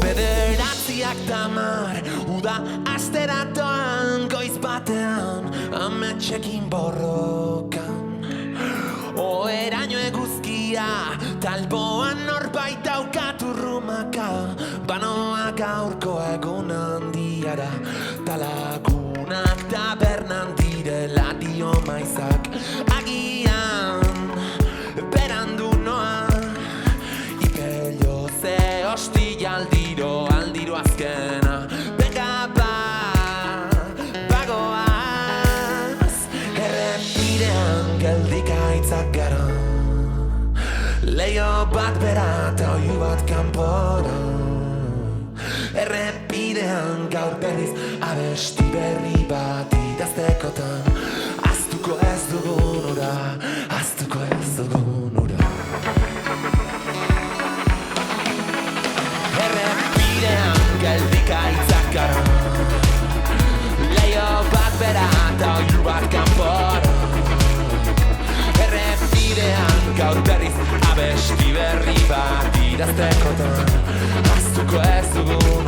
Bederatziak tamar, uda asteratoan, goiz batean, ametxekin borrokan. Oeraino eguzkia, talboan norbait daukatu rumaka, banoa gaurko egun handiara, talagunak tabernan direla dio maizak, agian berandu noa, ipelio ze hostia aldiro azkena, bagoaz, errepidean geldikaitzak gara, leio bat bera eta oiu bat kanpora, errepidean gaur berriz abesti berri bat idaztekotan, ahaztuko ez dugun ura, ahaztuko ez dugun ura. Errepidean geldikaitzak gara, leio bat bera eta oiu bat kanpora, errepidean gaur berriz abesti berri bat idaztekotan, ahaztuko ez dugun